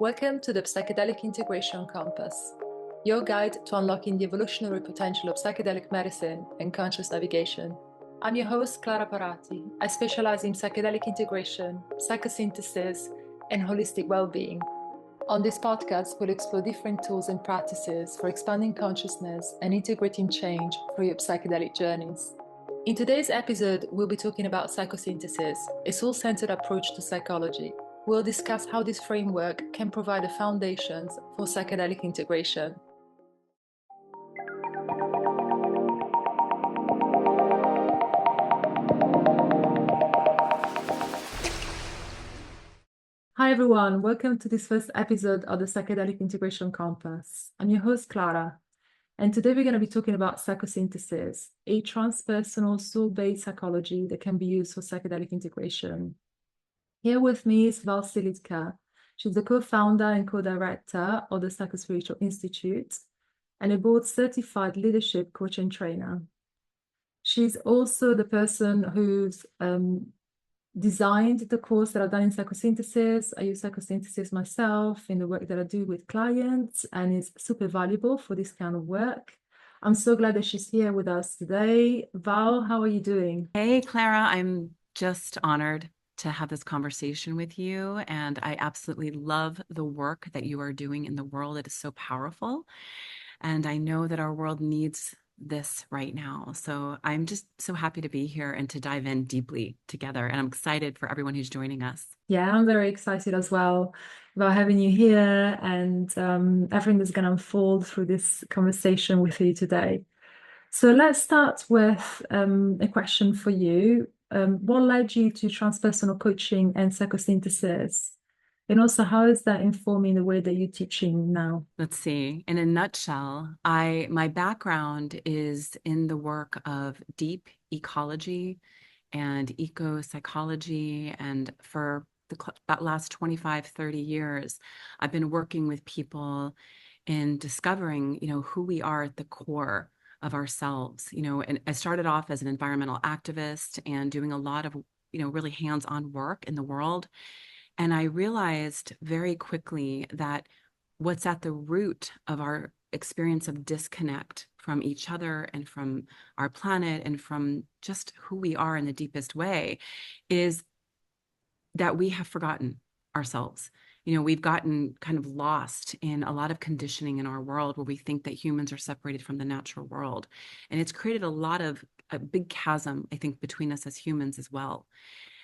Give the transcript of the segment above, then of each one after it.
Welcome to the Psychedelic Integration Compass, your guide to unlocking the evolutionary potential of psychedelic medicine and conscious navigation. I'm your host, Clara Parati. I specialize in psychedelic integration, psychosynthesis, and holistic well-being. On this podcast, we'll explore different tools and practices for expanding consciousness and integrating change through your psychedelic journeys. In today's episode, we'll be talking about psychosynthesis, a soul-centered approach to psychology. We'll discuss how this framework can provide the foundations for psychedelic integration. Hi everyone, welcome to this first episode of the Psychedelic Integration Compass. I'm your host, Clara, and today we're going to be talking about psychosynthesis, a transpersonal soul-based psychology that can be used for psychedelic integration. Here with me is Val Silidker. She's the co-founder and co-director of the Psychospiritual Institute and a board-certified leadership coach and trainer. She's also the person who's designed the course that I've done in psychosynthesis. I use psychosynthesis myself in the work that I do with clients, and it's super valuable for this kind of work. I'm so glad that she's here with us today. Val, how are you doing? Hey, Clara, I'm just honored to have this conversation with you, and I absolutely love the work that you are doing in the world. It is so powerful, and I know that our world needs this right now. So I'm just so happy to be here and to dive in deeply together, and I'm excited for everyone who's joining us. Yeah, I'm very excited as well about having you here and everything that's going to unfold through this conversation with you today. So let's start with a question for you. What led you to transpersonal coaching and psychosynthesis? And also, how is that informing the way that you're teaching now? Let's see. In a nutshell, my background is in the work of deep ecology and eco-psychology, and for that last 25, 30 years, I've been working with people in discovering, who we are at the core of ourselves. And I started off as an environmental activist and doing a lot of, really hands-on work in the world. And I realized very quickly that what's at the root of our experience of disconnect from each other and from our planet and from just who we are in the deepest way is that we have forgotten ourselves. We've gotten kind of lost in a lot of conditioning in our world where we think that humans are separated from the natural world. And it's created a big chasm, I think, between us as humans as well.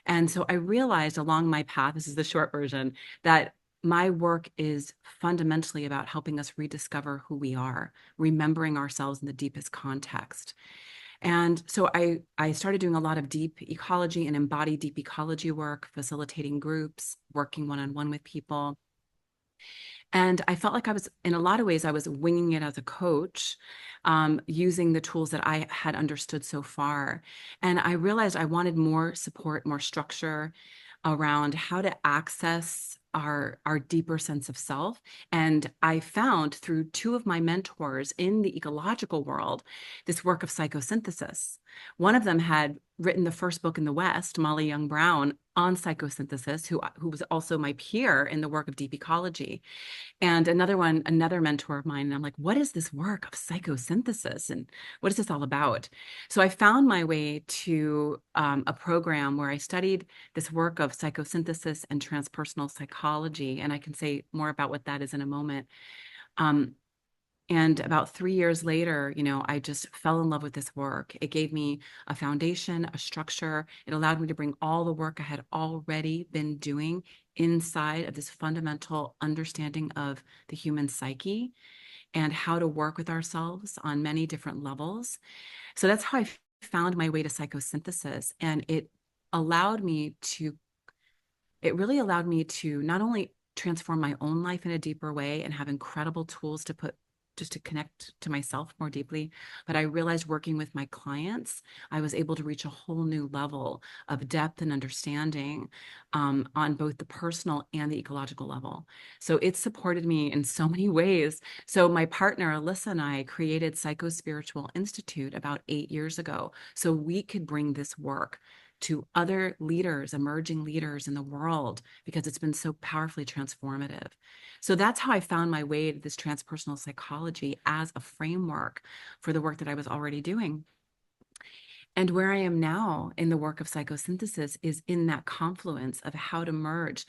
And so I realized along my path, this is the short version, that my work is fundamentally about helping us rediscover who we are, remembering ourselves in the deepest context. And so I started doing a lot of deep ecology and embodied deep ecology work, facilitating groups, working one-on-one with people. And I felt like in a lot of ways, I was winging it as a coach, using the tools that I had understood so far. And I realized I wanted more support, more structure around how to access our deeper sense of self. And I found through two of my mentors in the ecological world, this work of psychosynthesis. One of them had written the first book in the West, Molly Young Brown, on psychosynthesis, who was also my peer in the work of deep ecology. And another mentor of mine, and I'm like, what is this work of psychosynthesis? And what is this all about? So I found my way to a program where I studied this work of psychosynthesis and transpersonal psychology. And I can say more about what that is in a moment. And about 3 years later, I just fell in love with this work. It gave me a foundation, a structure. It allowed me to bring all the work I had already been doing inside of this fundamental understanding of the human psyche and how to work with ourselves on many different levels. So that's how I found my way to psychosynthesis. And it really allowed me to not only transform my own life in a deeper way and have incredible tools to connect to myself more deeply. But I realized working with my clients, I was able to reach a whole new level of depth and understanding on both the personal and the ecological level. So it supported me in so many ways. So my partner, Alyssa, and I created Psychospiritual Institute about 8 years ago so we could bring this work to other leaders, emerging leaders in the world, because it's been so powerfully transformative. So that's how I found my way to this transpersonal psychology as a framework for the work that I was already doing. And where I am now in the work of psychosynthesis is in that confluence of how to merge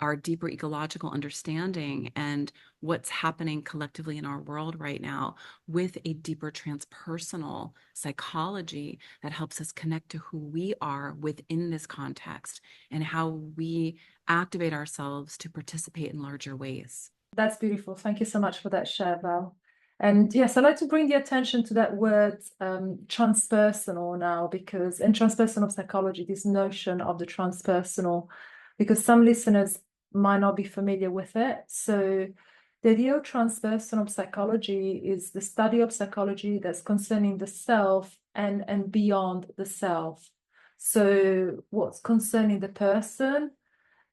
our deeper ecological understanding and what's happening collectively in our world right now with a deeper transpersonal psychology that helps us connect to who we are within this context and how we activate ourselves to participate in larger ways. That's beautiful. Thank you so much for that share, Val. And yes, I'd like to bring the attention to that word transpersonal now, because in transpersonal psychology, this notion of the transpersonal, because some listeners might not be familiar with it. So the idea of transpersonal psychology is the study of psychology that's concerning the self and beyond the self. So what's concerning the person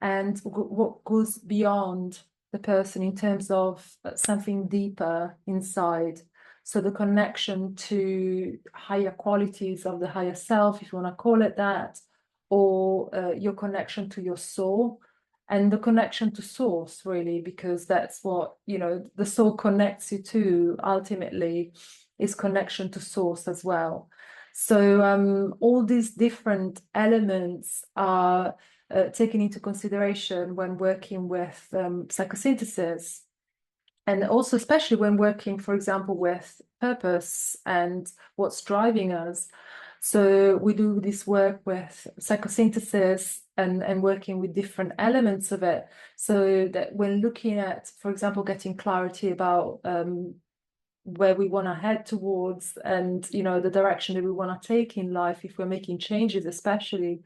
and what goes beyond the person in terms of something deeper inside. So the connection to higher qualities of the higher self, if you want to call it that, or your connection to your soul and the connection to source, really, because that's what, you know, the soul connects you to ultimately is connection to source as well. So all these different elements are taken into consideration when working with psychosynthesis, and also especially when working, for example, with purpose and what's driving us. So we do this work with psychosynthesis and working with different elements of it, so that when looking at, for example, getting clarity about where we want to head towards and, you know, the direction that we want to take in life, if we're making changes especially,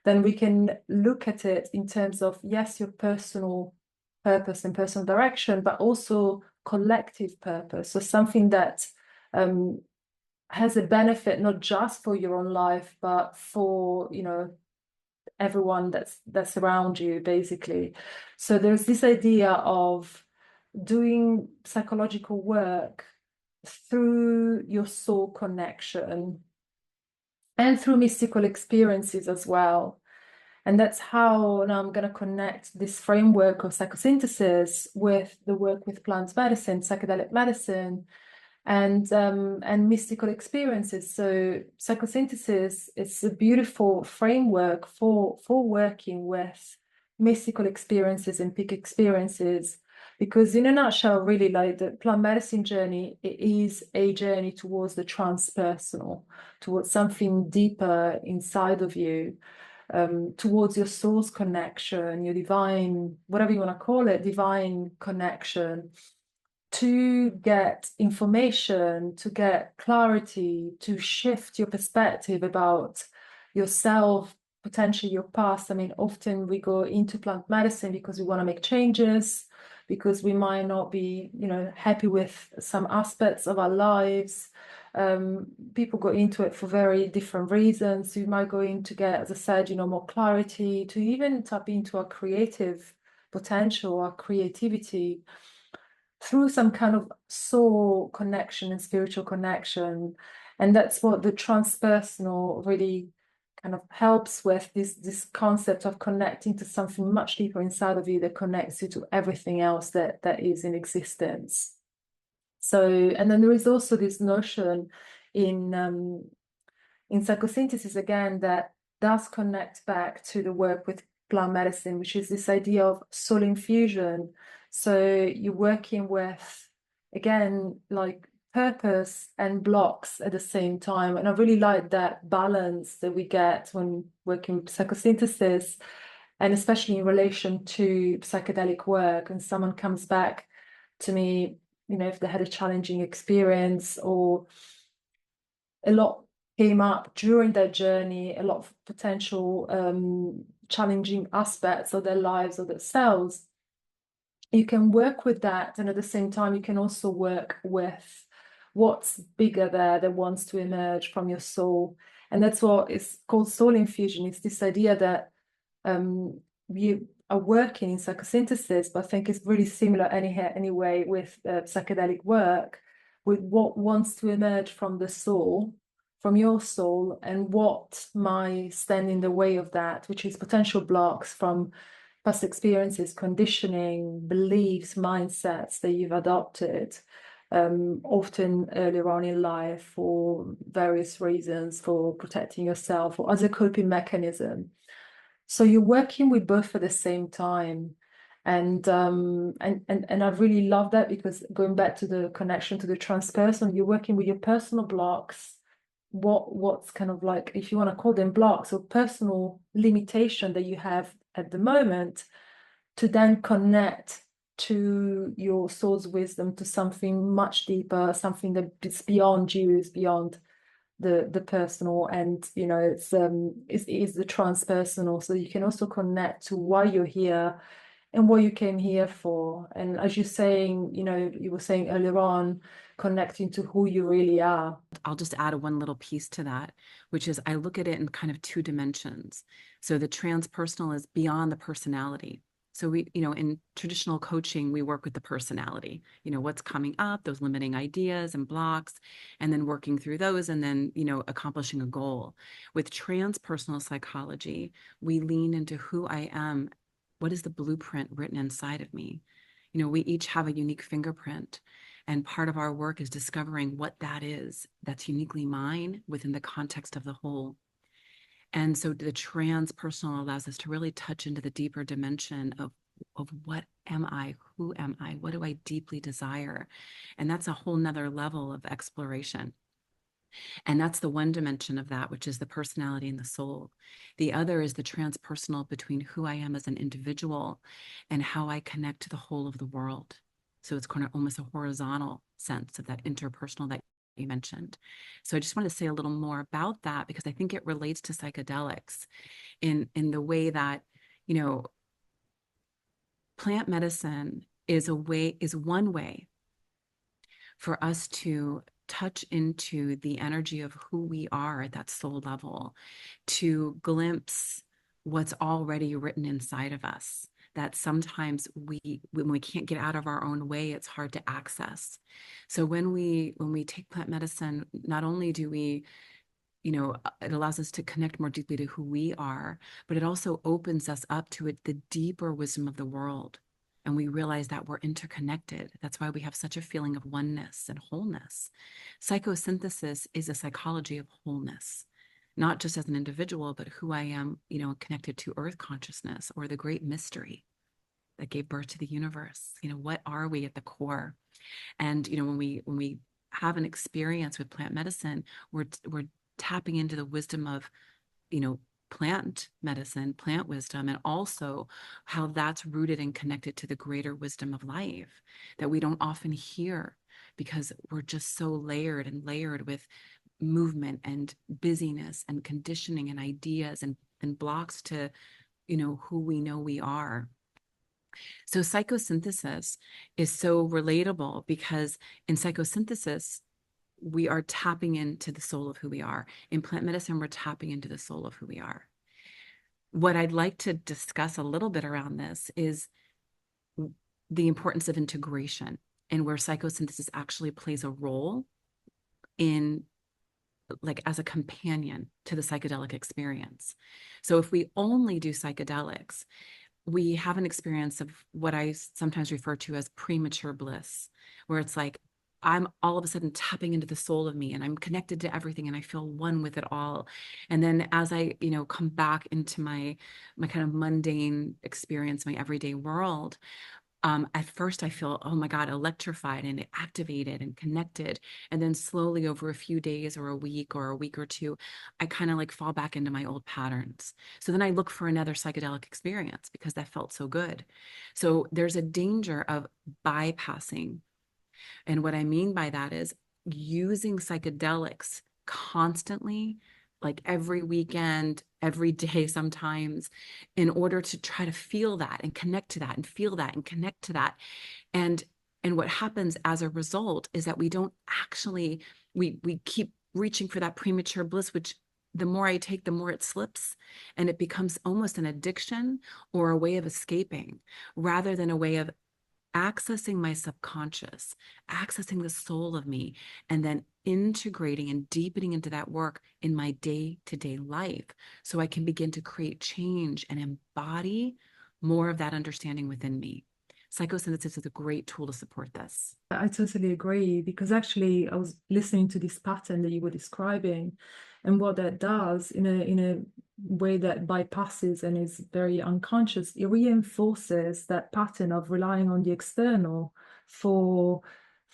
then we can look at it in terms of, yes, your personal purpose and personal direction, but also collective purpose. So something that has a benefit, not just for your own life, but for, you know, everyone that's around you, basically. So there's this idea of doing psychological work through your soul connection and through mystical experiences as well. And that's how now I'm going to connect this framework of psychosynthesis with the work with plant medicine, psychedelic medicine, and mystical experiences. So psychosynthesis is a beautiful framework for working with mystical experiences and peak experiences, because in a nutshell, really, like the plant medicine journey, it is a journey towards the transpersonal, towards something deeper inside of you, towards your source connection, your divine, whatever you want to call it, divine connection, to get information, to get clarity, to shift your perspective about yourself, potentially your past. I mean, often we go into plant medicine because we want to make changes, because we might not be, you know, happy with some aspects of our lives. People go into it for very different reasons. You might go in to get, as I said, you know, more clarity, to even tap into our creative potential, our creativity, through some kind of soul connection and spiritual connection. And that's what the transpersonal really kind of helps with, this concept of connecting to something much deeper inside of you that connects you to everything else that is in existence. So, and then there is also this notion in psychosynthesis, again, that does connect back to the work with plant medicine, which is this idea of soul infusion. So you're working with, again, like purpose and blocks at the same time. And I really like that balance that we get when working with psychosynthesis, and especially in relation to psychedelic work. And someone comes back to me, you know, if they had a challenging experience or a lot came up during their journey, a lot of potential challenging aspects of their lives or themselves, you can work with that. And at the same time, you can also work with what's bigger there that wants to emerge from your soul. And that's what is called soul infusion. It's this idea that you are working in psychosynthesis, but I think it's really similar anyway with psychedelic work, with what wants to emerge from the soul, from your soul and what might stand in the way of that, which is potential blocks from past experiences, conditioning, beliefs, mindsets that you've adopted, often earlier on in life for various reasons, for protecting yourself or as a coping mechanism. So you're working with both at the same time. And I really love that, because going back to the connection to the transpersonal, you're working with your personal blocks, what's kind of like, if you want to call them blocks or personal limitation that you have at the moment, to then connect to your soul's wisdom, to something much deeper, something that is beyond you, is beyond the personal. And you know, it's the transpersonal, so you can also connect to why you're here and what you came here for. And as you're saying, you know, you were saying earlier on, connecting to who you really are. I'll just add one little piece to that, which is I look at it in kind of two dimensions. So the transpersonal is beyond the personality. So we, you know, in traditional coaching, we work with the personality, you know, what's coming up, those limiting ideas and blocks, and then working through those, and then, you know, accomplishing a goal. With transpersonal psychology, we lean into who I am. What is the blueprint written inside of me? You know, we each have a unique fingerprint. And part of our work is discovering what that is that's uniquely mine within the context of the whole. And so the transpersonal allows us to really touch into the deeper dimension of what am I? Who am I? What do I deeply desire? And that's a whole nother level of exploration. And that's the one dimension of that, which is the personality and the soul. The other is the transpersonal between who I am as an individual and how I connect to the whole of the world. So it's kind of almost a horizontal sense of that interpersonal that you mentioned. So I just want to say a little more about that, because I think it relates to psychedelics in the way that, you know, plant medicine is one way for us to touch into the energy of who we are at that soul level, to glimpse what's already written inside of us, that sometimes when we can't get out of our own way, it's hard to access. So when we take plant medicine, not only do we, you know, it allows us to connect more deeply to who we are, but it also opens us up to the deeper wisdom of the world. And we realize that we're interconnected. That's why we have such a feeling of oneness and wholeness. Psychosynthesis is a psychology of wholeness, not just as an individual, but who I am, you know, connected to earth consciousness or the great mystery that gave birth to the universe. You know, what are we at the core? And, you know, when we have an experience with plant medicine, we're tapping into the wisdom of, you know, plant medicine, plant wisdom, and also how that's rooted and connected to the greater wisdom of life that we don't often hear, because we're just so layered with movement and busyness and conditioning and ideas and blocks to, you know, who we know we are. So psychosynthesis is so relatable, because in psychosynthesis, we are tapping into the soul of who we are. In plant medicine, we're tapping into the soul of who we are. What I'd like to discuss a little bit around this is the importance of integration, and where psychosynthesis actually plays a role in, like, as a companion to the psychedelic experience. So if we only do psychedelics, we have an experience of what I sometimes refer to as premature bliss, where it's like, I'm all of a sudden tapping into the soul of me, and I'm connected to everything, and I feel one with it all. And then as I, you know, come back into my kind of mundane experience, my everyday world, at first I feel, oh my God, electrified and activated and connected. And then slowly over a few days or a week or two, I kind of like fall back into my old patterns. So then I look for another psychedelic experience because that felt so good. So there's a danger of bypassing. And what I mean by that is using psychedelics constantly, like every weekend, every day sometimes, in order to try to feel that and connect to that and feel that and connect to that. And what happens as a result is that we don't actually, we keep reaching for that premature bliss, which the more I take, the more it slips, and it becomes almost an addiction or a way of escaping rather than a way of accessing my subconscious, accessing the soul of me, and then integrating and deepening into that work in my day-to-day life so I can begin to create change and embody more of that understanding within me. Psychosynthesis is a great tool to support this. I totally agree, because actually I was listening to this pattern that you were describing, and what that does in a way that bypasses and is very unconscious, it reinforces that pattern of relying on the external for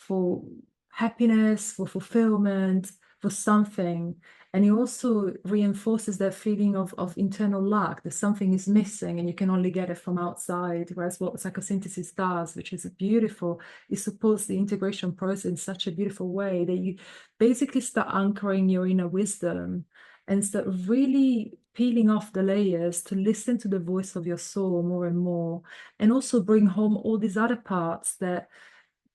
for happiness, for fulfillment, for something. And it also reinforces that feeling of internal lack, that something is missing and you can only get it from outside. Whereas what psychosynthesis does, which is beautiful, it supports the integration process in such a beautiful way that you basically start anchoring your inner wisdom and start really peeling off the layers to listen to the voice of your soul more and more, and also bring home all these other parts that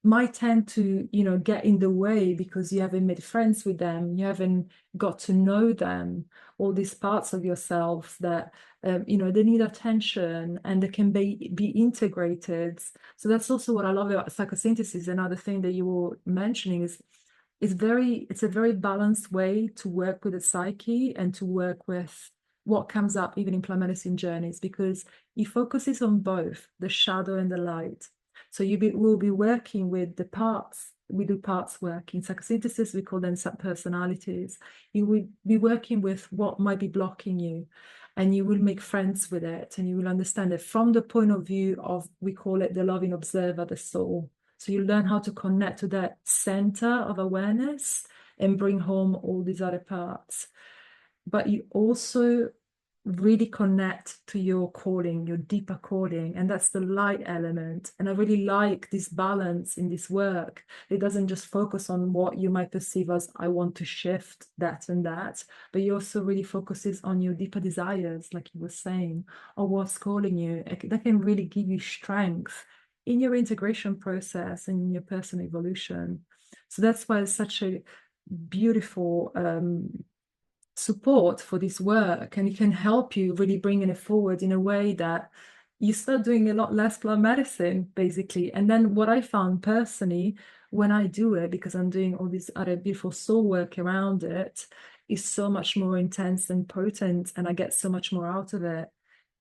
might tend to, get in the way because you haven't made friends with them, you haven't got to know them, all these parts of yourself that, they need attention and they can be integrated. So that's also what I love about psychosynthesis. Another thing that you were mentioning is it's a very balanced way to work with the psyche and to work with what comes up even in plant medicine journeys, because it focuses on both the shadow and the light. So we'll be working with the parts. We do parts work. In psychosynthesis, we call them subpersonalities. You will be working with what might be blocking you, and you will make friends with it, and you will understand it from the point of view of, we call it the loving observer, the soul. So you learn how to connect to that center of awareness and bring home all these other parts. But you also really connect to your calling, your deeper calling, and that's the light element. And I really like this balance in this work. It doesn't just focus on what you might perceive as, I want to shift that and that, but you also really focuses on your deeper desires, like you were saying, or what's calling you. That can really give you strength in your integration process and in your personal evolution. So that's why it's such a beautiful support for this work, and it can help you really bringing it forward in a way that you start doing a lot less plant medicine, basically. And then what I found personally when I do it, because I'm doing all this other beautiful soul work around it, is so much more intense and potent, and I get so much more out of it,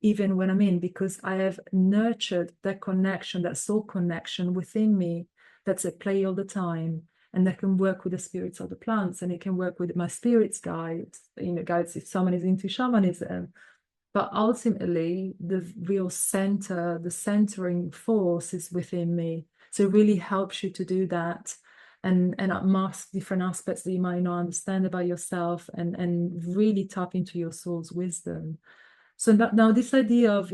even when I'm in, because I have nurtured that connection, that soul connection within me that's at play all the time. And that can work with the spirits of the plants, and it can work with my spirits guides, guides if someone is into shamanism. But ultimately, the real center, the centering force is within me. So it really helps you to do that and mask different aspects that you might not understand about yourself, and really tap into your soul's wisdom. So now this idea of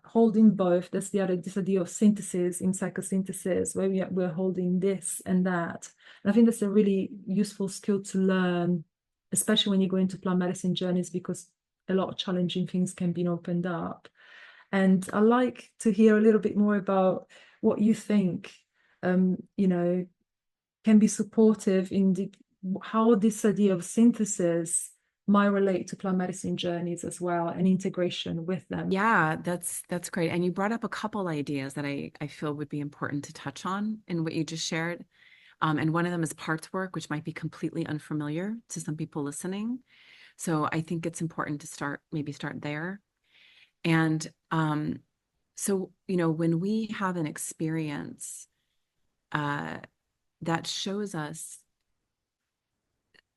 holding both, that's this idea of synthesis in psychosynthesis, where we're holding this and that. And I think that's a really useful skill to learn, especially when you go into plant medicine journeys, because a lot of challenging things can be opened up. And I like to hear a little bit more about what you think, can be supportive in how this idea of synthesis might relate to plant medicine journeys as well, and integration with them. Yeah, that's great. And you brought up a couple ideas that I feel would be important to touch on in what you just shared. And one of them is parts work, which might be completely unfamiliar to some people listening. So I think it's important to maybe start there. And so, when we have an experience that shows us,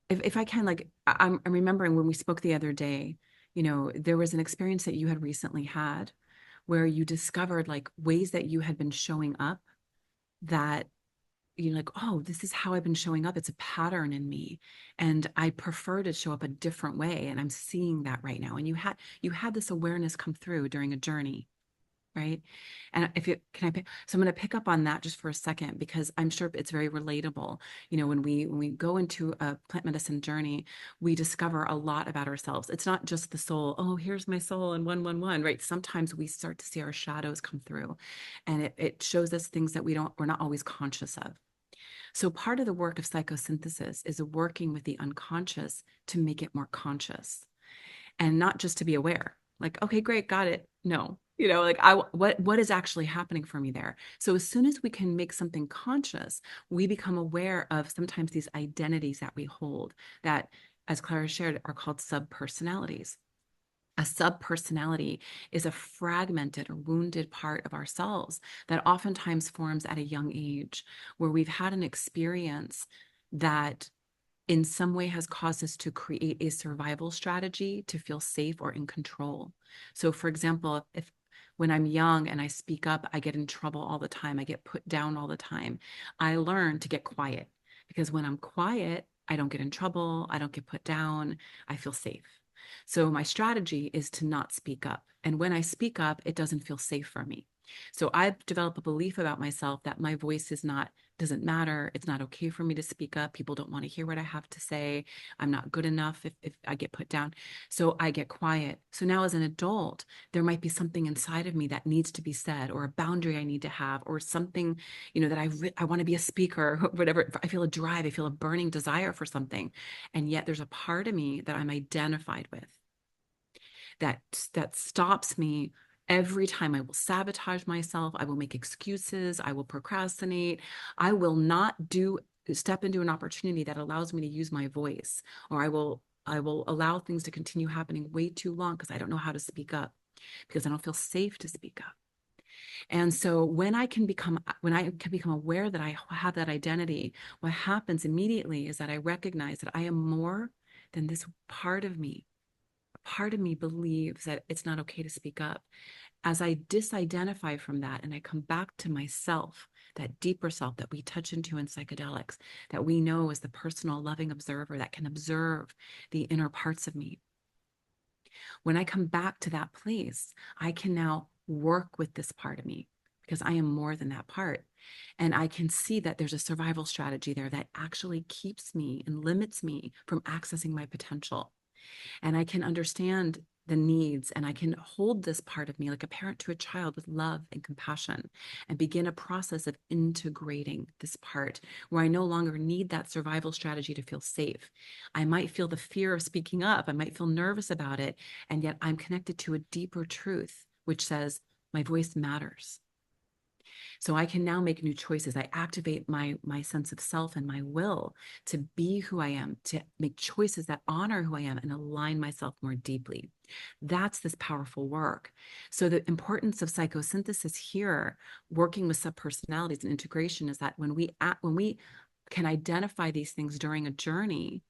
if I can, I'm remembering when we spoke the other day, there was an experience that you had recently had where you discovered ways that you had been showing up that you're like, oh, this is how I've been showing up. It's a pattern in me, and I prefer to show up a different way. And I'm seeing that right now. And you had this awareness come through during a journey, right? And so I'm going to pick up on that just for a second, because I'm sure it's very relatable. When we go into a plant medicine journey, we discover a lot about ourselves. It's not just the soul. Oh, here's my soul and 111, right? Sometimes we start to see our shadows come through, and it shows us things that we're not always conscious of. So part of the work of psychosynthesis is working with the unconscious to make it more conscious, and not just to be aware. Like, okay, great, got it. No, Like what is actually happening for me there? So as soon as we can make something conscious, we become aware of sometimes these identities that we hold that, as Clara shared, are called subpersonalities. A subpersonality is a fragmented or wounded part of ourselves that oftentimes forms at a young age, where we've had an experience that in some way has caused us to create a survival strategy to feel safe or in control. So, for example, if when I'm young and I speak up, I get in trouble all the time, I get put down all the time, I learn to get quiet, because when I'm quiet, I don't get in trouble, I don't get put down, I feel safe. So my strategy is to not speak up. And when I speak up, it doesn't feel safe for me. So I've developed a belief about myself that my voice doesn't matter. It's not okay for me to speak up. People don't want to hear what I have to say. I'm not good enough if I get put down. So I get quiet. So now as an adult, there might be something inside of me that needs to be said, or a boundary I need to have, or something, that I want to be a speaker, whatever. I feel a drive, I feel a burning desire for something. And yet there's a part of me that I'm identified with that stops me. Every time I will sabotage myself, I will make excuses, I will procrastinate, I will not step into an opportunity that allows me to use my voice, or I will allow things to continue happening way too long because I don't know how to speak up, because I don't feel safe to speak up. And so when I can become aware that I have that identity, what happens immediately is that I recognize that I am more than this part of me. Part of me believes that it's not okay to speak up. As I disidentify from that and I come back to myself, that deeper self that we touch into in psychedelics, that we know as the personal loving observer that can observe the inner parts of me. When I come back to that place, I can now work with this part of me, because I am more than that part. And I can see that there's a survival strategy there that actually keeps me and limits me from accessing my potential. And I can understand the needs, and I can hold this part of me like a parent to a child with love and compassion, and begin a process of integrating this part where I no longer need that survival strategy to feel safe. I might feel the fear of speaking up, I might feel nervous about it, and yet I'm connected to a deeper truth, which says my voice matters. So I can now make new choices. I activate my sense of self and my will to be who I am, to make choices that honor who I am and align myself more deeply. That's this powerful work. So the importance of psychosynthesis here, working with subpersonalities and integration, is that when we can identify these things during a journey,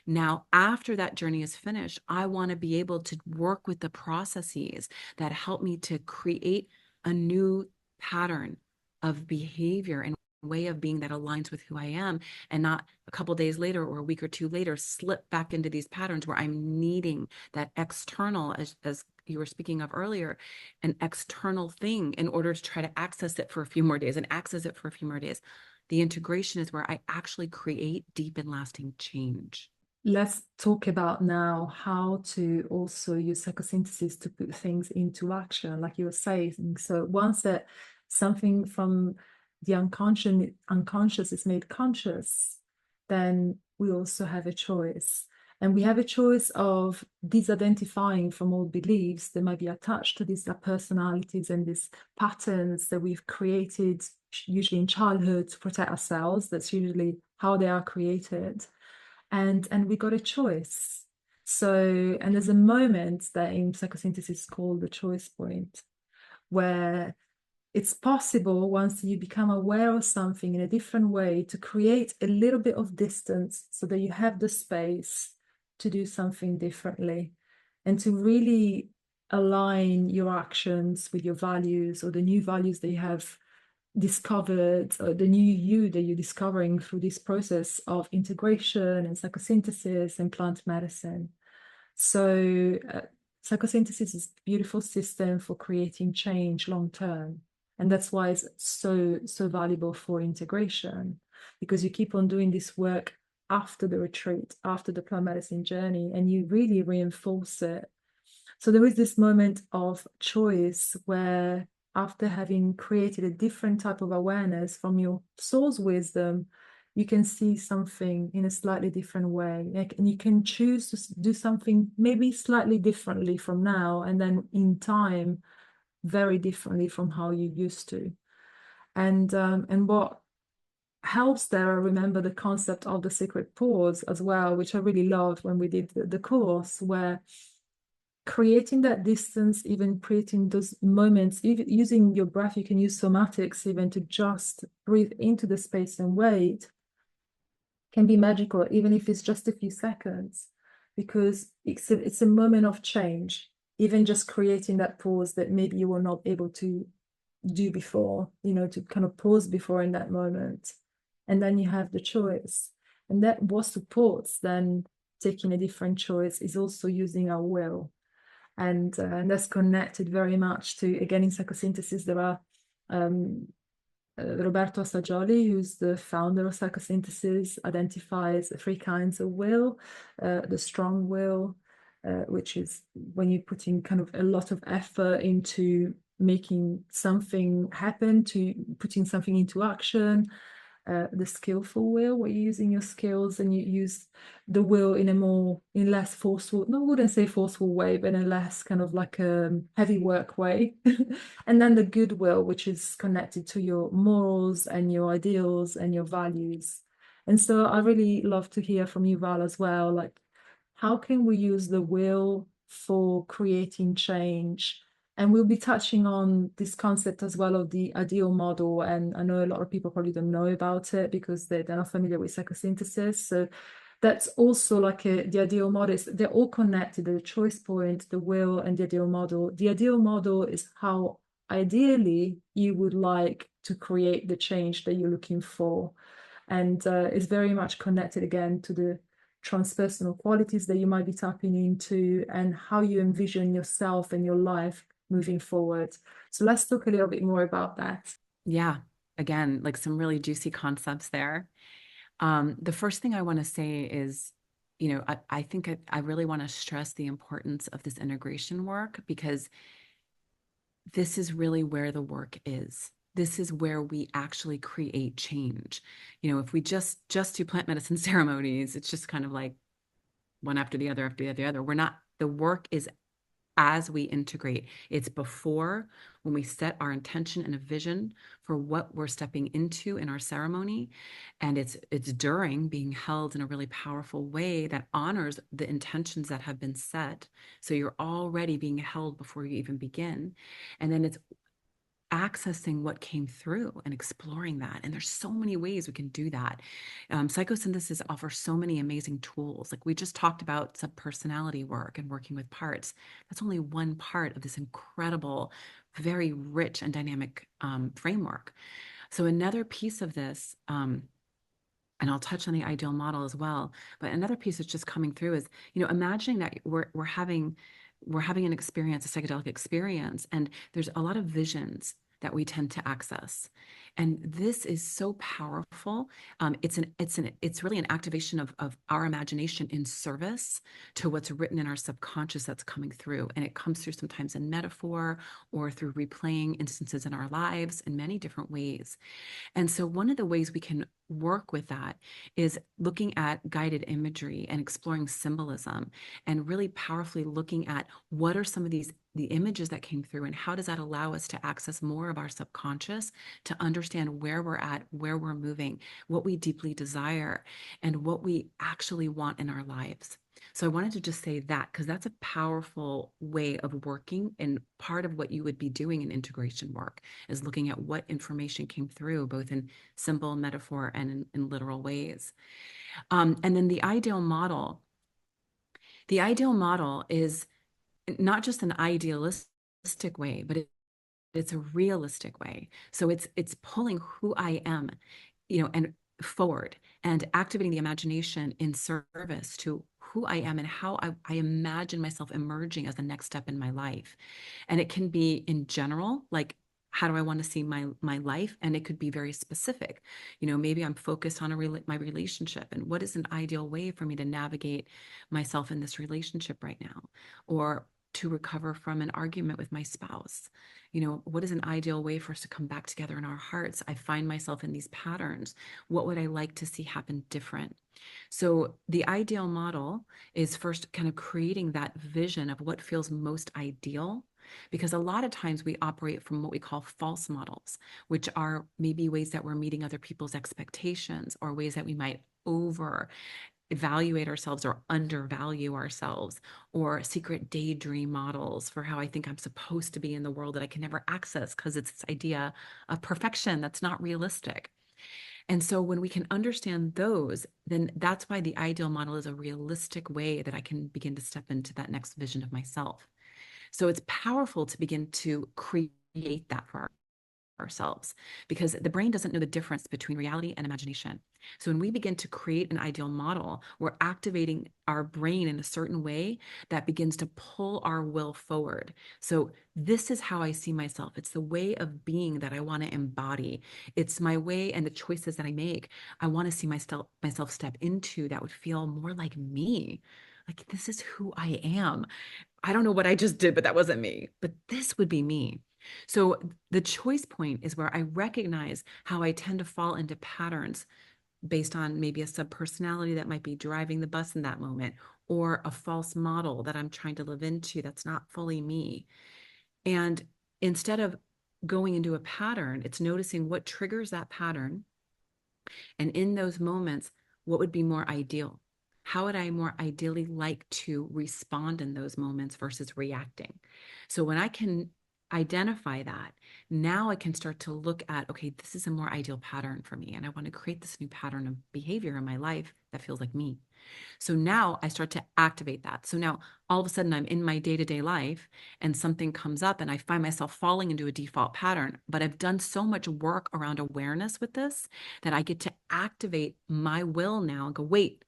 now after that journey is finished, I want to be able to work with the processes that help me to create a new pattern of behavior and way of being that aligns with who I am, and not a couple days later or a week or two later slip back into these patterns where I'm needing that external, as you were speaking of earlier, an external thing in order to try to access it for a few more days and access it for a few more days. The integration is where I actually create deep and lasting change. Let's talk about now how to also use psychosynthesis to put things into action, like you were saying. So once that something from the unconscious is made conscious, then we also have a choice. And we have a choice of disidentifying from old beliefs that might be attached to these personalities and these patterns that we've created, usually in childhood, to protect ourselves. That's usually how they are created. And we got a choice. So, and there's a moment that in psychosynthesis is called the choice point, where it's possible, once you become aware of something in a different way, to create a little bit of distance so that you have the space to do something differently, and to really align your actions with your values, or the new values that you have discovered, or the new you that you're discovering through this process of integration and psychosynthesis and plant medicine. So psychosynthesis is a beautiful system for creating change long term. And that's why it's so valuable for integration, because you keep on doing this work after the retreat, after the plant medicine journey, and you really reinforce it. So there is this moment of choice where, after having created a different type of awareness from your soul's wisdom, you can see something in a slightly different way. And you can choose to do something maybe slightly differently from now. And then in time, very differently from how you used to. And what helps there, I remember the concept of the secret pause as well, which I really loved when we did the course, where creating that distance, even creating those moments, even using your breath, you can use somatics even to just breathe into the space and wait, can be magical, even if it's just a few seconds, because it's a moment of change, even just creating that pause that maybe you were not able to do before, to kind of pause before in that moment. And then you have the choice. And that what supports then taking a different choice is also using our will. And that's connected very much to, again, in psychosynthesis, there are Roberto Assagioli, who's the founder of Psychosynthesis, identifies three kinds of will. The strong will, which is when you're putting kind of a lot of effort into making something happen, to putting something into action. The skillful will, where you're using your skills and you use the will in less forceful, no, I wouldn't say forceful way, but in a less kind of like a heavy work way. And then the good will, which is connected to your morals and your ideals and your values. And so I really love to hear from you, Val, as well, like how can we use the will for creating change? And we'll be touching on this concept as well of the ideal model. And I know a lot of people probably don't know about it because they're not familiar with psychosynthesis. So that's also like the ideal model. They're all connected, the choice point, the will, and the ideal model. The ideal model is how ideally you would like to create the change that you're looking for. And it's very much connected again to the transpersonal qualities that you might be tapping into and how you envision yourself and your life moving forward. So let's talk a little bit more about that. Yeah, again, like some really juicy concepts there. The first thing I want to say is, I think I really want to stress the importance of this integration work, because this is really where the work is. This is where we actually create change. If we just do plant medicine ceremonies, it's just kind of like one after the other after the other. The work is as we integrate. It's before, when we set our intention and a vision for what we're stepping into in our ceremony, and it's during, being held in a really powerful way that honors the intentions that have been set. So you're already being held before you even begin. And then it's accessing what came through and exploring that. And there's so many ways we can do that. Psychosynthesis offers so many amazing tools. Like we just talked about subpersonality work and working with parts. That's only one part of this incredible, very rich and dynamic framework. So another piece of this, and I'll touch on the ideal model as well, but another piece that's just coming through is, imagining that we're having an experience, a psychedelic experience, and there's a lot of visions that we tend to access. And this is so powerful. It's really an activation of our imagination in service to what's written in our subconscious that's coming through. And it comes through sometimes in metaphor or through replaying instances in our lives in many different ways. And so one of the ways we can work with that is looking at guided imagery and exploring symbolism, and really powerfully looking at what are some of the images that came through, and how does that allow us to access more of our subconscious, to understand where we're at, where we're moving, what we deeply desire, and what we actually want in our lives. So I wanted to just say that, because that's a powerful way of working, and part of what you would be doing in integration work is looking at what information came through, both in symbol, metaphor, and in literal ways. And then the ideal model. The ideal model is not just an idealistic way, but it's a realistic way. So it's pulling who I am, and forward, and activating the imagination in service to who I am and how I imagine myself emerging as the next step in my life. And it can be in general, like, how do I want to see my life? And it could be very specific. Maybe I'm focused on my relationship, and what is an ideal way for me to navigate myself in this relationship right now, or to recover from an argument with my spouse. What is an ideal way for us to come back together in our hearts? I find myself in these patterns. What would I like to see happen different? So the ideal model is first kind of creating that vision of what feels most ideal because a lot of times we operate from what we call false models, which are maybe ways that we're meeting other people's expectations or ways that we might over evaluate ourselves or undervalue ourselves, or secret daydream models for how I think I'm supposed to be in the world that I can never access because it's this idea of perfection that's not realistic. And so when we can understand those, then that's why the ideal model is a realistic way that I can begin to step into that next vision of myself. So it's powerful to begin to create that for ourselves, because the brain doesn't know the difference between reality and imagination. So when we begin to create an ideal model, we're activating our brain in a certain way that begins to pull our will forward. So this is how I see myself. It's the way of being that I want to embody. It's my way and the choices that I make. I want to see myself step into that would feel more like me. Like, this is who I am. I don't know what I just did, but that wasn't me. But this would be me. So the choice point is where I recognize how I tend to fall into patterns based on maybe a subpersonality that might be driving the bus in that moment, or a false model that I'm trying to live into that's not fully me. And instead of going into a pattern, it's noticing what triggers that pattern. And in those moments, what would be more ideal? How would I more ideally like to respond in those moments versus reacting? So when I can identify that, now I can start to look at, okay, this is a more ideal pattern for me. And I want to create this new pattern of behavior in my life that feels like me. So now I start to activate that. So now all of a sudden I'm in my day-to-day life and something comes up and I find myself falling into a default pattern. But I've done so much work around awareness with this that I get to activate my will now and go, wait,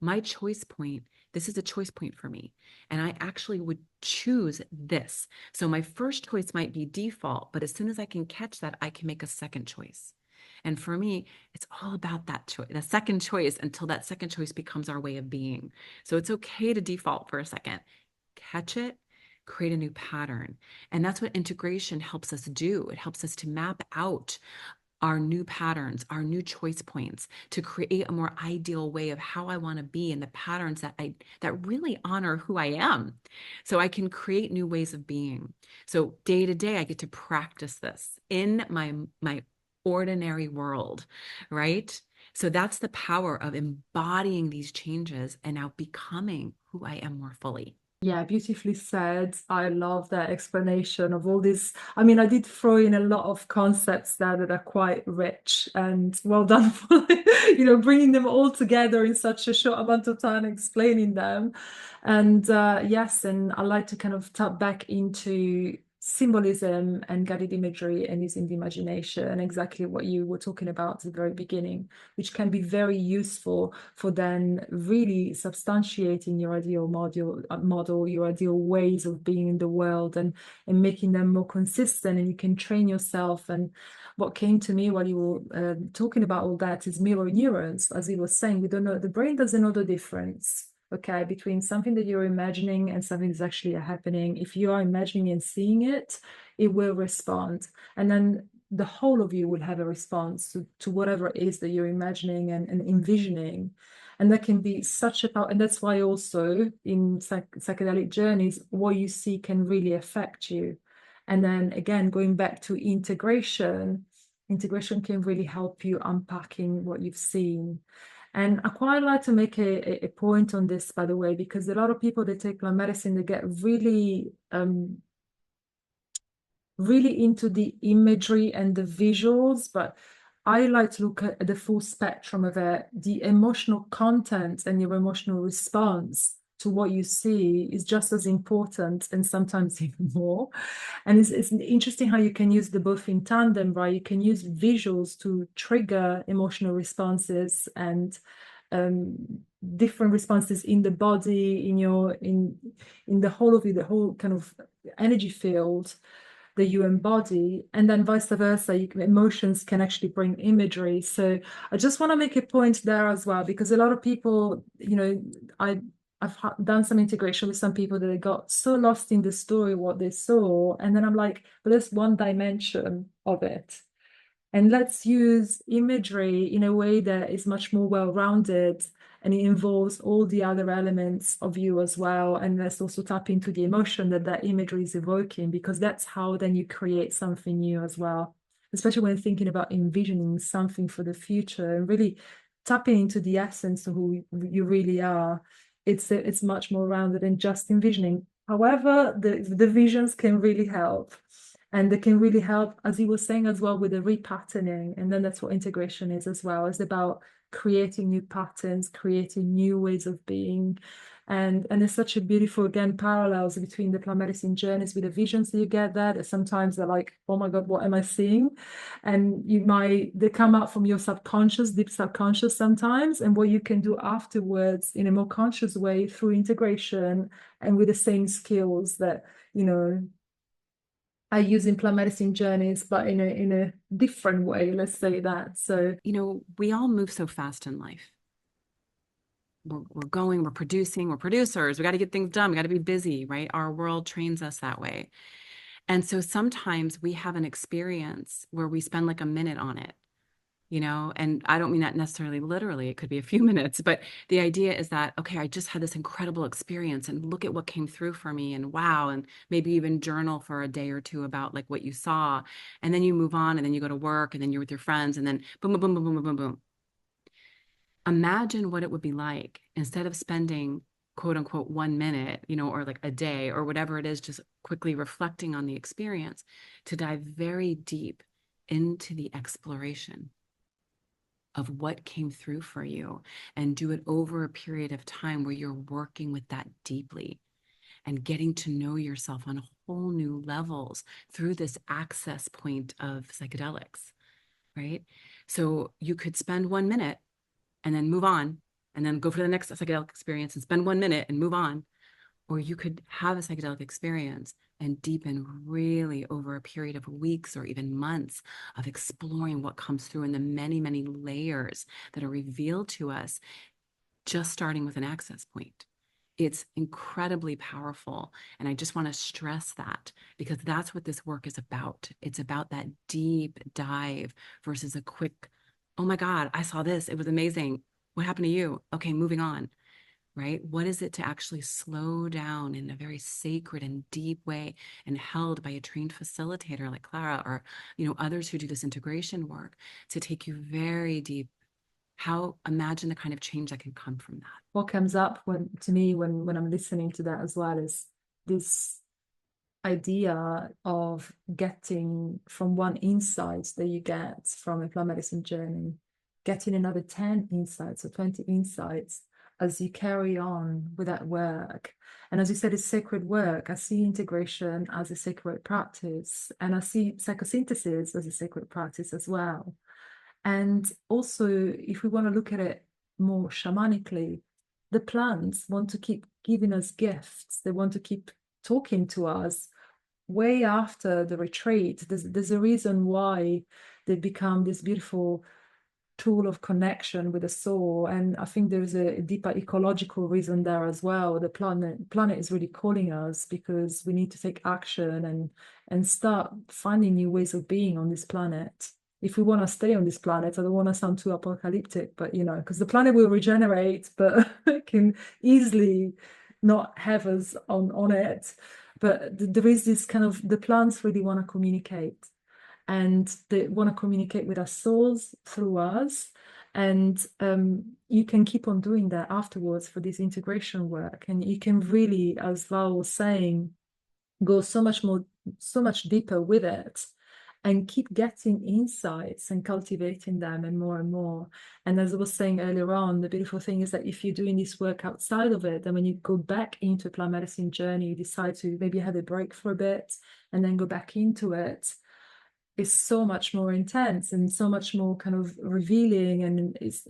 my choice point, this is a choice point for me. And I actually would choose this. So my first choice might be default, but as soon as I can catch that, I can make a second choice. And for me, it's all about that choice, the second choice, until that second choice becomes our way of being. So it's okay to default for a second, catch it, create a new pattern. And that's what integration helps us do. It helps us to map out our new patterns, our new choice points, to create a more ideal way of how I want to be, and the patterns that really honor who I am. So I can create new ways of being. So day to day, I get to practice this in my ordinary world, right? So that's the power of embodying these changes and now becoming who I am more fully. Yeah, beautifully said. I love that explanation of all this. I mean, I did throw in a lot of concepts there that are quite rich, and well done for, bringing them all together in such a short amount of time, explaining them. And yes, and I like to kind of tap back into symbolism and guided imagery and using the imagination, and exactly what you were talking about at the very beginning, which can be very useful for then really substantiating your ideal model, your ideal ways of being in the world, and making them more consistent. And you can train yourself. And what came to me while you were talking about all that is mirror neurons. As you were saying, we don't know, the brain doesn't know the difference, okay, between something that you're imagining and something that's actually happening. If you are imagining and seeing it, it will respond. And then the whole of you will have a response to whatever it is that you're imagining and envisioning. And that can be such a power. And that's why also in psychedelic journeys, what you see can really affect you. And then again, going back to integration can really help you unpacking what you've seen. And I quite like to make a point on this, by the way, because a lot of people, they take plant medicine, they get really really into the imagery and the visuals, but I like to look at the full spectrum of it. The emotional content and your emotional response to what you see is just as important, and sometimes even more. And it's interesting how you can use the both in tandem, right? You can use visuals to trigger emotional responses and different responses in the body, in the whole of you, the whole kind of energy field that you embody, and then vice versa. Emotions can actually bring imagery. So I just want to make a point there as well, because a lot of people, I've done some integration with some people that they got so lost in the story, what they saw, and then I'm like, but there's one dimension of it. And let's use imagery in a way that is much more well-rounded and it involves all the other elements of you as well. And let's also tap into the emotion that that imagery is evoking, because that's how then you create something new as well, especially when thinking about envisioning something for the future and really tapping into the essence of who you really are. It's much more rounded than just envisioning. However, the visions can really help. And they can really help, as you were saying as well, with the repatterning. And then that's what integration is as well. It's about creating new patterns, creating new ways of being. And there's such a beautiful, again, parallels between the plant medicine journeys with the visions that you get there, that sometimes they're like, oh my God, what am I seeing? And they come out from your subconscious, deep subconscious sometimes. And what you can do afterwards in a more conscious way through integration and with the same skills that, I use in plant medicine journeys, but in a different way, let's say that. So, we all move so fast in life. We're producing, we're producers. We got to get things done. We got to be busy, right? Our world trains us that way. And so sometimes we have an experience where we spend like a minute on it, and I don't mean that necessarily literally. It could be a few minutes, but the idea is that, okay, I just had this incredible experience and look at what came through for me, and wow, and maybe even journal for a day or two about like what you saw. And then you move on, and then you go to work, and then you're with your friends, and then boom, boom, boom, boom, boom, boom, boom, boom. Imagine what it would be like instead of spending quote unquote 1 minute, or like a day or whatever it is, just quickly reflecting on the experience, to dive very deep into the exploration of what came through for you, and do it over a period of time where you're working with that deeply and getting to know yourself on whole new levels through this access point of psychedelics, right? So you could spend 1 minute and then move on, and then go for the next psychedelic experience and spend 1 minute and move on. Or you could have a psychedelic experience and deepen really over a period of weeks or even months of exploring what comes through in the many, many layers that are revealed to us, just starting with an access point. It's incredibly powerful. And I just want to stress that, because that's what this work is about. It's about that deep dive versus a quick, oh my God, I saw this. It was amazing. What happened to you? Okay, moving on. Right? What is it to actually slow down in a very sacred and deep way, and held by a trained facilitator like Clara, or, others who do this integration work, to take you very deep? Imagine the kind of change that can come from that. what comes up to me when I'm listening to that as well is this idea of getting from one insight that you get from a plant medicine journey, getting another 10 insights or 20 insights as you carry on with that work. And as you said, it's sacred work. I see integration as a sacred practice, and I see psychosynthesis as a sacred practice as well. And also, if we want to look at it more shamanically, the plants want to keep giving us gifts. They want to keep talking to us way after the retreat. There's a reason why they become this beautiful tool of connection with the soul. And I think there's a deeper ecological reason there as well. The planet is really calling us, because we need to take action and start finding new ways of being on this planet. If we want to stay on this planet, I don't want to sound too apocalyptic, but because the planet will regenerate, but it can easily not have us on it. But there is this kind of, the plants really want to communicate, and they want to communicate with our souls through us. And you can keep on doing that afterwards for this integration work. And you can really, as Val was saying, go so much deeper with it, and keep getting insights and cultivating them and more. And as I was saying earlier on, the beautiful thing is that if you're doing this work outside of it, then when you go back into a plant medicine journey, you decide to maybe have a break for a bit and then go back into it, is so much more intense and so much more kind of revealing, and it's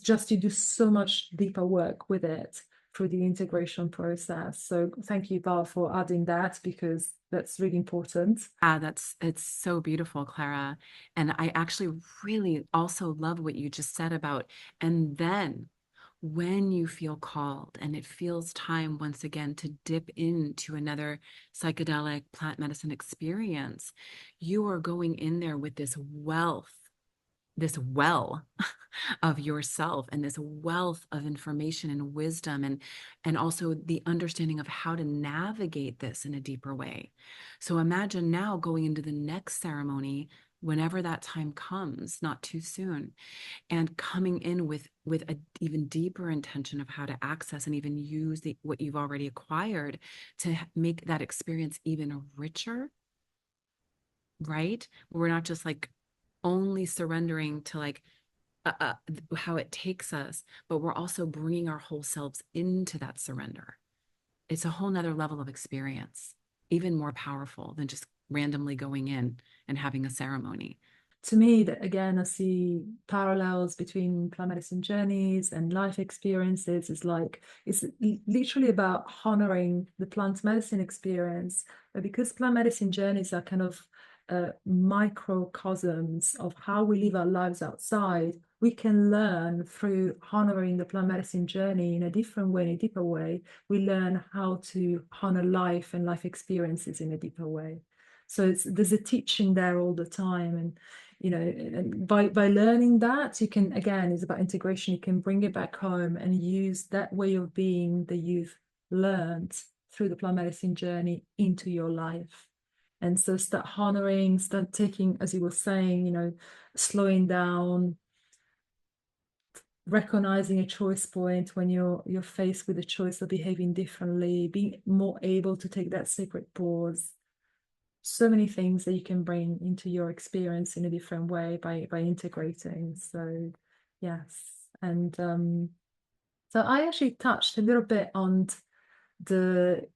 just, you do so much deeper work with it through the integration process. So thank you, Val, for adding that, because that's really important. It's so beautiful, Clara. And I actually really also love what you just said about, and then when you feel called and it feels time once again to dip into another psychedelic plant medicine experience, you are going in there with this wealth this well of yourself and this wealth of information and wisdom, and also the understanding of how to navigate this in a deeper way. So imagine now going into the next ceremony whenever that time comes, not too soon, and coming in with an even deeper intention of how to access and even use what you've already acquired to make that experience even richer, right? We're not just like only surrendering to like how it takes us, but we're also bringing our whole selves into that surrender. It's a whole nother level of experience, even more powerful than just randomly going in and having a ceremony. To me, that again, I see parallels between plant medicine journeys and life experiences. It's literally about honoring the plant medicine experience, but because plant medicine journeys are kind of microcosms of how we live our lives outside, we can learn through honoring the plant medicine journey in a different way, in a deeper way. We learn how to honor life and life experiences in a deeper way. So there's a teaching there all the time. And and by learning that, you can, again, it's about integration. You can bring it back home and use that way of being that you've learned through the plant medicine journey into your life. And so start honoring, start taking, as you were saying, slowing down, recognizing a choice point when you're faced with a choice of behaving differently, being more able to take that sacred pause. So many things that you can bring into your experience in a different way by integrating. So yes. And so I actually touched a little bit on the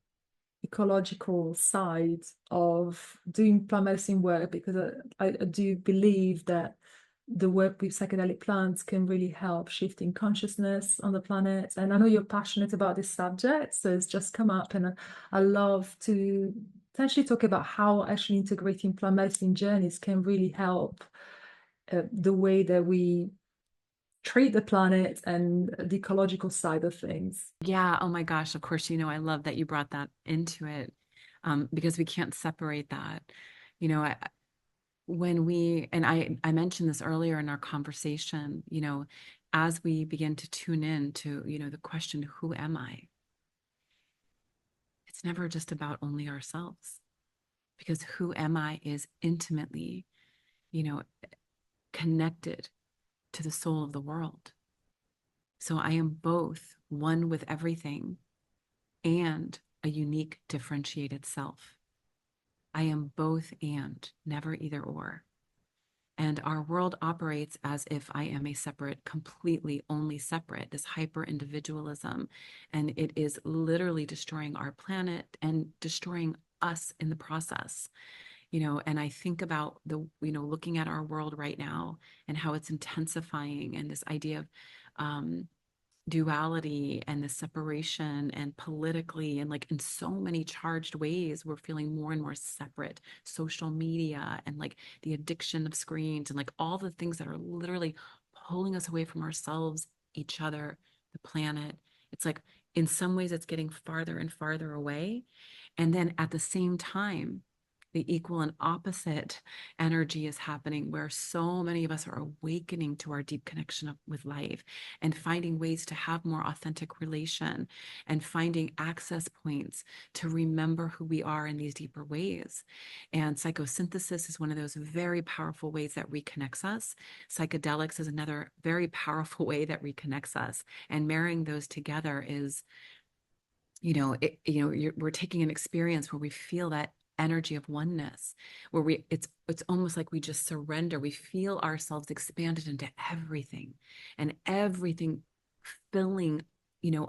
ecological side of doing plant medicine work, because I do believe that the work with psychedelic plants can really help shifting consciousness on the planet. And I know you're passionate about this subject, so it's just come up, and I love to potentially talk about how actually integrating plant medicine journeys can really help the way that we treat the planet and the ecological side of things. Yeah. Oh my gosh. Of course, I love that you brought that into it, because we can't separate that. You know, I, when we, and I mentioned this earlier in our conversation, as we begin to tune in to, the question, who am I? It's never just about only ourselves, because who am I is intimately, you know, connected to the soul of the world. So I am both one with everything and a unique, differentiated self. I am both and, never either or. And our world operates as if I am a separate, completely only separate, this hyper individualism. And it is literally destroying our planet and destroying us in the process. And I think about looking at our world right now and how it's intensifying, and this idea of duality and the separation, and politically, and like in so many charged ways, we're feeling more and more separate. Social media and like the addiction of screens and like all the things that are literally pulling us away from ourselves, each other, the planet. It's like in some ways it's getting farther and farther away. And then at the same time, the equal and opposite energy is happening, where so many of us are awakening to our deep connection with life and finding ways to have more authentic relation and finding access points to remember who we are in these deeper ways. And psychosynthesis is one of those very powerful ways that reconnects us. Psychedelics is another very powerful way that reconnects us. And marrying those together is, we're taking an experience where we feel that energy of oneness, where it's almost like we just surrender. We feel ourselves expanded into everything, and everything filling,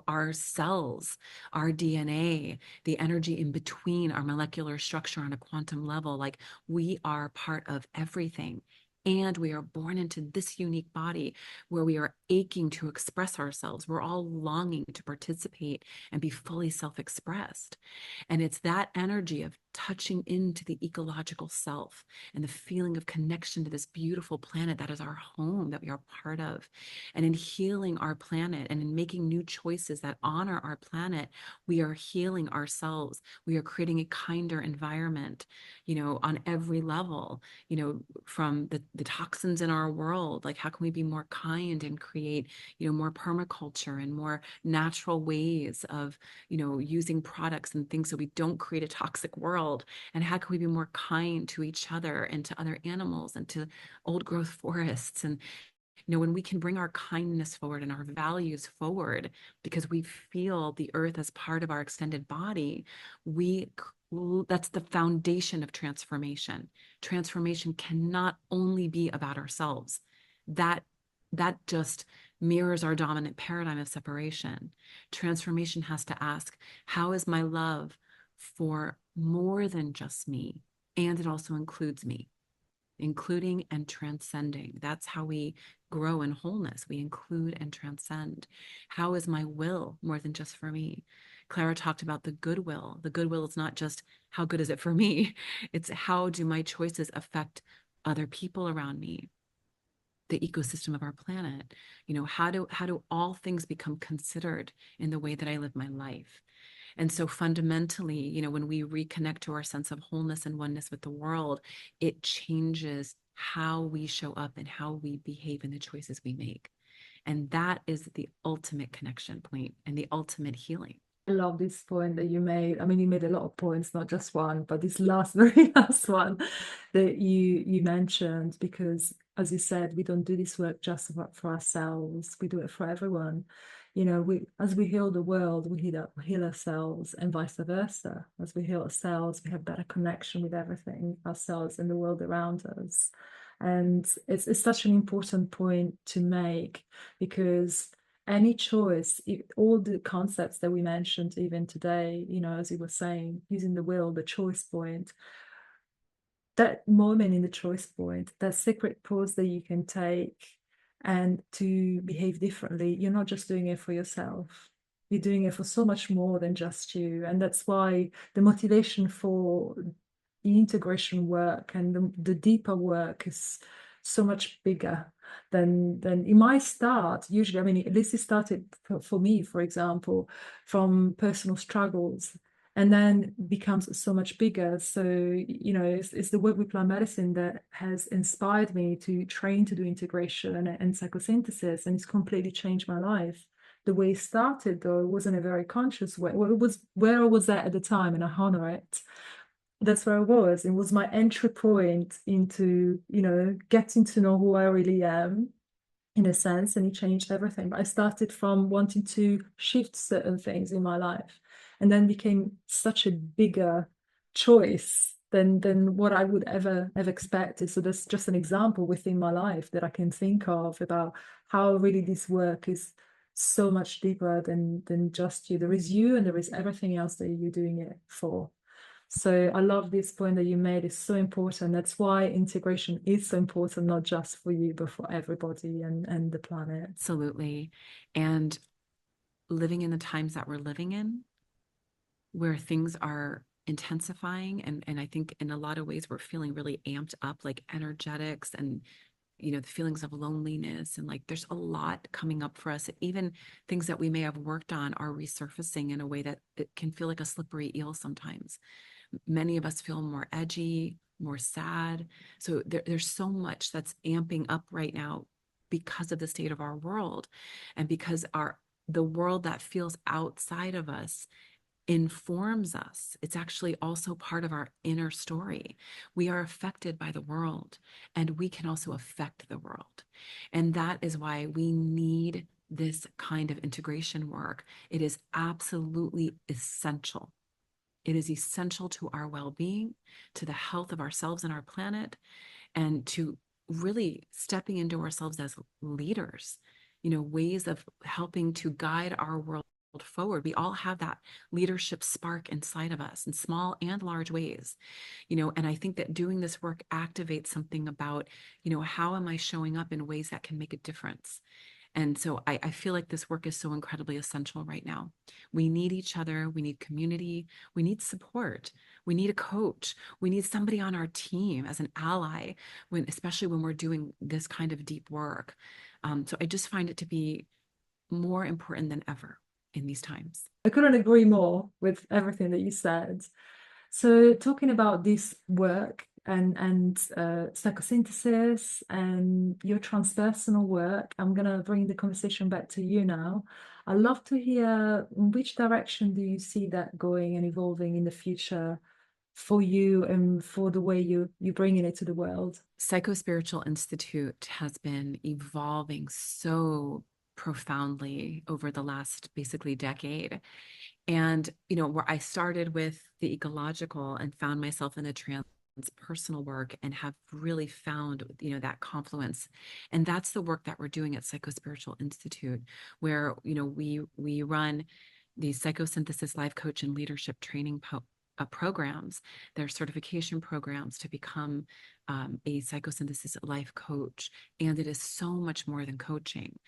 our cells, our DNA, the energy in between our molecular structure on a quantum level. Like, we are part of everything. And we are born into this unique body where we are aching to express ourselves. We're all longing to participate and be fully self-expressed. And it's that energy of touching into the ecological self and the feeling of connection to this beautiful planet that is our home, that we are part of. And in healing our planet and in making new choices that honor our planet, we are healing ourselves. We are creating a kinder environment, on every level, from the the toxins in our world. Like, how can we be more kind and create, more permaculture and more natural ways of, using products and things so we don't create a toxic world? And how can we be more kind to each other and to other animals and to old growth forests? And when we can bring our kindness forward and our values forward because we feel the earth as part of our extended body, that's the foundation of transformation. Transformation cannot only be about ourselves. That just mirrors our dominant paradigm of separation. Transformation has to ask, how is my love for more than just me? And it also includes me. Including and transcending. That's how we grow in wholeness. We include and transcend. How is my will more than just for me? Clara talked about the goodwill. The goodwill is not just how good is it for me? It's how do my choices affect other people around me, the ecosystem of our planet? How do all things become considered in the way that I live my life? And so fundamentally, when we reconnect to our sense of wholeness and oneness with the world, it changes how we show up and how we behave in the choices we make. And that is the ultimate connection point and the ultimate healing. I love this point that you made. I mean, you made a lot of points, not just one, but this very last one that you mentioned, because as you said, we don't do this work just for ourselves. We do it for everyone. As we heal the world, we heal ourselves, and vice versa. As we heal ourselves, we have better connection with everything, ourselves and the world around us. And it's such an important point to make, because any choice, all the concepts that we mentioned even today, as you were saying, using the will, the choice point, that moment in the choice point, that secret pause that you can take and to behave differently, you're not just doing it for yourself. You're doing it for so much more than just you. And that's why the motivation for the integration work and the deeper work is so much bigger than it might start usually. I mean, at least it started for me, for example, from personal struggles, and then becomes so much bigger. So, it's the work with plant medicine that has inspired me to train to do integration and psychosynthesis, and it's completely changed my life. The way it started, though, it wasn't a very conscious way. Well, it was where I was at the time, and I honor it. That's where I was. It was my entry point into, getting to know who I really am, in a sense, and it changed everything. But I started from wanting to shift certain things in my life, and then became such a bigger choice than what I would ever have expected. So that's just an example within my life that I can think of about how really this work is so much deeper than just you. There is you, and there is everything else that you're doing it for. So I love this point that you made. It's so important. That's why integration is so important, not just for you, but for everybody and the planet. Absolutely. And living in the times that we're living in, where things are intensifying, and I think in a lot of ways we're feeling really amped up, like energetics and the feelings of loneliness, and like there's a lot coming up for us. Even things that we may have worked on are resurfacing in a way that it can feel like a slippery eel sometimes. Many of us feel more edgy, more sad. So there's so much that's amping up right now because of the state of our world, and because the world that feels outside of us informs us. It's actually also part of our inner story. We are affected by the world, and we can also affect the world. And that is why we need this kind of integration work. It is absolutely essential. It is essential to our well-being, to the health of ourselves and our planet, and to really stepping into ourselves as leaders, ways of helping to guide our world forward. We all have that leadership spark inside of us in small and large ways, and I think that doing this work activates something about, how am I showing up in ways that can make a difference? And so I feel like this work is so incredibly essential right now. We need each other. We need community. We need support. We need a coach. We need somebody on our team as an ally, especially when we're doing this kind of deep work. So I just find it to be more important than ever in these times. I couldn't agree more with everything that you said. So talking about this work and psychosynthesis and your transpersonal work. I'm going to bring the conversation back to you now. I'd love to hear, in which direction do you see that going and evolving in the future for you and for the way you're bringing it to the world? Psychospiritual Institute has been evolving so profoundly over the last basically decade. And, where I started with the ecological and found myself in the transpersonal work and have really found, that confluence. And that's the work that we're doing at Psychospiritual Institute, where, we run the Psychosynthesis Life Coach and leadership training programs. They're certification programs to become a psychosynthesis life coach. And it is so much more than coaching.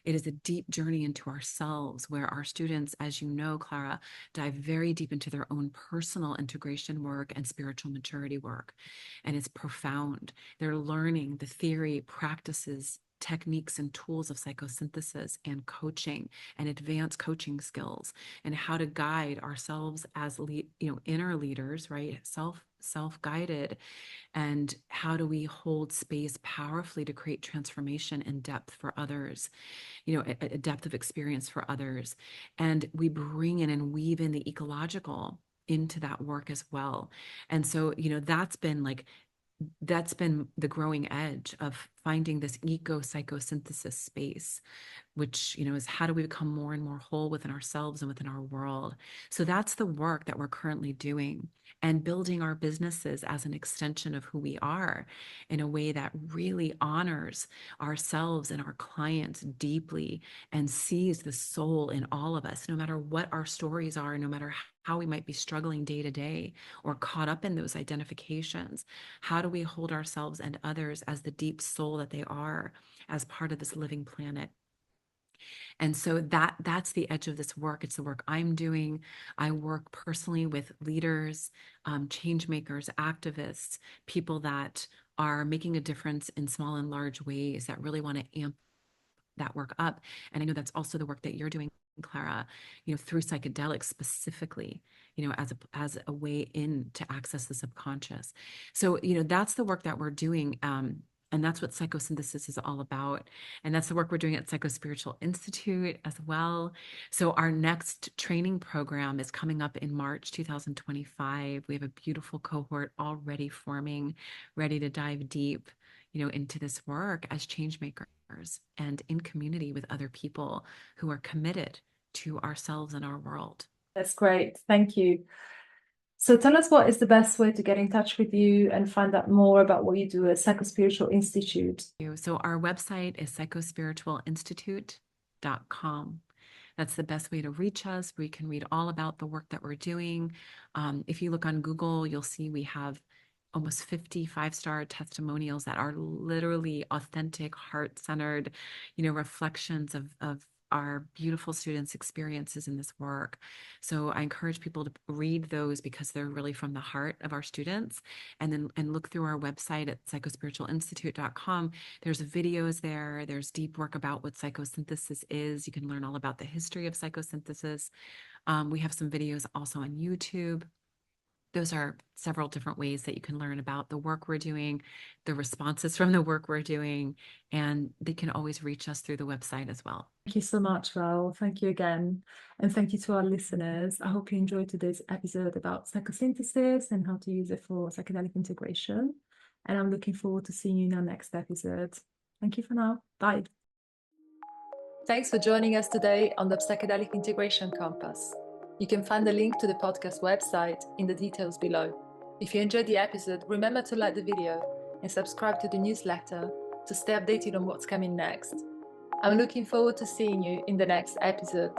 It is a deep journey into ourselves where our students, as you know, Clara, dive very deep into their own personal integration work and spiritual maturity work. And it's profound. They're learning the theory, practices, techniques and tools of psychosynthesis and coaching and advanced coaching skills and how to guide ourselves as inner leaders, right? Self-guided, and how do we hold space powerfully to create transformation and depth for others, a depth of experience for others. And we bring in and weave in the ecological into that work as well. And so, that's been the growing edge of finding this eco-psychosynthesis space, which, is how do we become more and more whole within ourselves and within our world. So that's the work that we're currently doing, and building our businesses as an extension of who we are in a way that really honors ourselves and our clients deeply and sees the soul in all of us, no matter what our stories are, no matter how we might be struggling day to day or caught up in those identifications. How do we hold ourselves and others as the deep soul that they are, as part of this living planet? And so that's the edge of this work. It's the work I'm doing. I work personally with leaders, change makers, activists, people that are making a difference in small and large ways, that really want to amp that work up. And I know that's also the work that you're doing, Clara, through psychedelics specifically, as a way in to access the subconscious. So, that's the work that we're doing. And that's what psychosynthesis is all about. And that's the work we're doing at Psychospiritual Institute as well. So our next training program is coming up in March 2025. We have a beautiful cohort already forming, ready to dive deep, into this work as change makers and in community with other people who are committed to ourselves and our world. That's great. Thank you. So tell us, what is the best way to get in touch with you and find out more about what you do at Psychospiritual Institute? So our website is psychospiritualinstitute.com. That's the best way to reach us. We can read all about the work that we're doing. If you look on Google, you'll see we have almost 50 five-star testimonials that are literally authentic, heart-centered, reflections of our beautiful students' experiences in this work. So I encourage people to read those because they're really from the heart of our students. And look through our website at psychospiritualinstitute.com. There's videos there. There's deep work about what psychosynthesis is. You can learn all about the history of psychosynthesis. We have some videos also on YouTube. Those are several different ways that you can learn about the work we're doing, the responses from the work we're doing, and they can always reach us through the website as well. Thank you so much, Val. Thank you again. And thank you to our listeners. I hope you enjoyed today's episode about psychosynthesis and how to use it for psychedelic integration. And I'm looking forward to seeing you in our next episode. Thank you for now. Bye. Thanks for joining us today on the Psychedelic Integration Compass. You can find the link to the podcast website in the details below. If you enjoyed the episode, remember to like the video and subscribe to the newsletter to stay updated on what's coming next. I'm looking forward to seeing you in the next episode.